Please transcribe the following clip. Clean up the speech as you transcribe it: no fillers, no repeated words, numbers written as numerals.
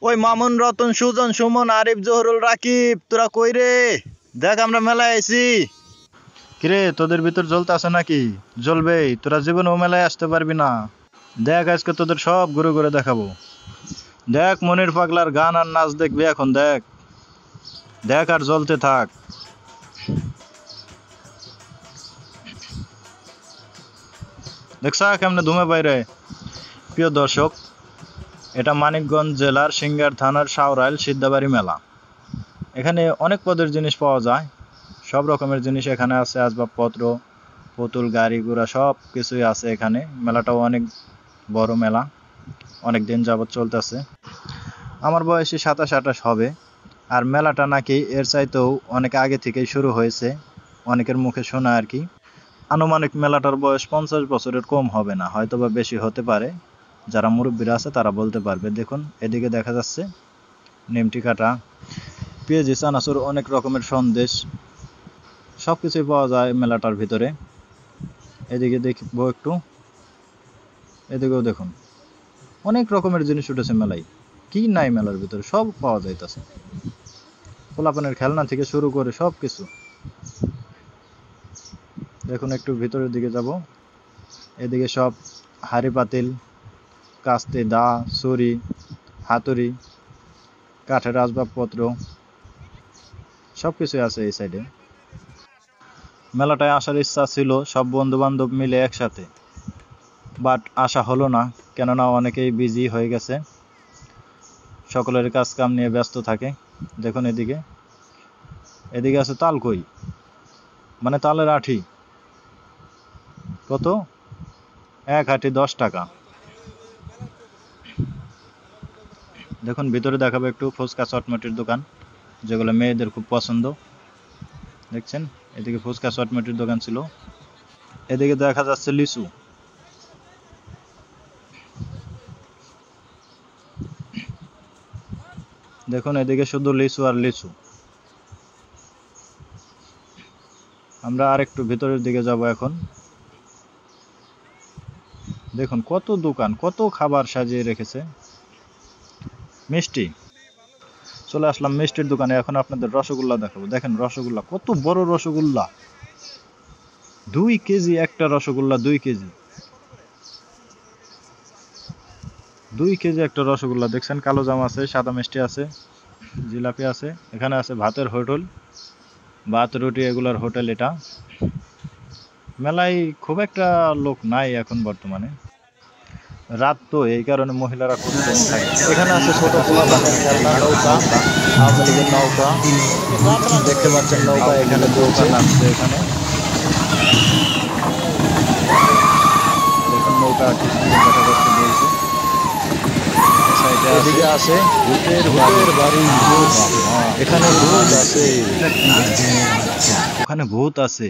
ওই মামুন, রতন, সুজন, সুমন, আরিফ, জহুরুল, রাকিব, তোরা কই রে? দেখ আমরা মেলায় আইছি। কিরে, তোদের ভিতর জ্বলতে আছে নাকি? জ্বলবেই, তোরা জীবনেও মেলায় আসতে পারবি না। দেখ আজকে তোদের সব ঘুরে ঘুরে দেখাবো। দেখ মনির পাগলার গান আর নাচ দেখবি এখন। দেখ দেখ আর জ্বলতে থাক। দেখছা কেমনে ধুমে বাইরে। প্রিয় দর্শক, এটা মানিকগঞ্জ জেলার সিংগার থানার শাওরাইল সিদ্ধাবাড়ি মেলা। এখানে অনেক পদের জিনিস পাওয়া যায়, সব রকমের জিনিস এখানে আছে। আসবাবপত্র, পুতুল, গাড়ি ঘোড়া সব কিছুই আছে এখানে। মেলাটাও অনেক বড় মেলা, অনেক দিন যাবৎ চলতেছে। আমার বয়সী 27-28 হবে। আর মেলাটা নাকি এর চাইতেও অনেক আগে থেকেই শুরু হয়েছে, অনেকের মুখে শোনা আর কি। আনুমানিক মেলাটার বয়স 50 বছরের কম হবে না, হয়তো বা বেশি হতে পারে। যারা মুরব্বীরা আছে তারা বলতে পারবে। দেখুন এদিকে দেখা যাচ্ছে নিমটি কাটা, পেঁয়াজি, চানাচুর, অনেক রকমের সন্দেশ সব কিছুই পাওয়া যায় মেলাটার ভিতরে। এদিকে দেখবো একটু, এদিকেও দেখুন অনেক রকমের জিনিস উঠেছে মেলায়। কি নাই মেলার ভিতরে, সব পাওয়া যাইতেছে। পোলাপানের খেলনা থেকে শুরু করে সব কিছু। দেখুন একটু ভিতরের দিকে যাব। এদিকে সব হাঁড়ি পাতিল, কাস্তে, দা, ছুরি, হাতুড়ি, কাঠের আসবাবপত্র সব কিছুই আছে এই সাইডে। মেলাটায় আসার ইচ্ছা ছিল সব বন্ধু বান্ধব মিলে একসাথে, বাট আসা হলো না, কেননা অনেকেই বিজি হয়ে গেছে, সকলের কাজ কাম নিয়ে ব্যস্ত থাকে। দেখুন এদিকে, এদিকে আছে তালকই, মানে তালের আঠি। কত? 1 আঁটি 10 টাকা। দেখুন ভিতরে দেখাবো একটু ফুচকা চটমটির দোকান, যেগুলো মেয়েদের খুব পছন্দ। দেখছেন এদিকে ফুচকা চটমটির দোকান ছিল। এদিকে দেখা যাচ্ছে লিচু। দেখুন এদিকে শুধু লিচু আর লিচু। আমরা আরেকটু ভিতরের দিকে যাব এখন। দেখুন কত দোকান, কত খাবার সাজিয়ে রেখেছে। মিষ্টি, চলে আসলাম মিষ্টির দোকানে। এখন আপনাদের রসগোল্লা দেখাবো। দেখেন রসগোল্লা, কত বড় রসগোল্লা, 2 কেজি একটা রসগোল্লা, 2 কেজি, 2 কেজি একটা রসগোল্লা। দেখছেন কালো জাম আছে, সাদা মিষ্টি আছে, জিলাপি আছে। এখানে আছে ভাতের হোটেল, ভাত রুটি এগুলার হোটেল এটা। মেলায় খুব একটা লোক নাই এখন বর্তমানে, রাত তো, এই কারণে মহিলারা খুব কম থাকে। এখানে আছে ছোট পোলাপানের খেলনা, নৌকা, আওয়ামী লীগের নৌকা দেখতে পাচ্ছেন। নৌকা এখানে নৌকা নামছে। এখানে দেখুন নৌকা কি সুন্দর দেখা যাচ্ছে বলছে। এদিকে আছে ভূতের বাড়ি। এখানে ভূত আছে, ওখানে ভূত আছে।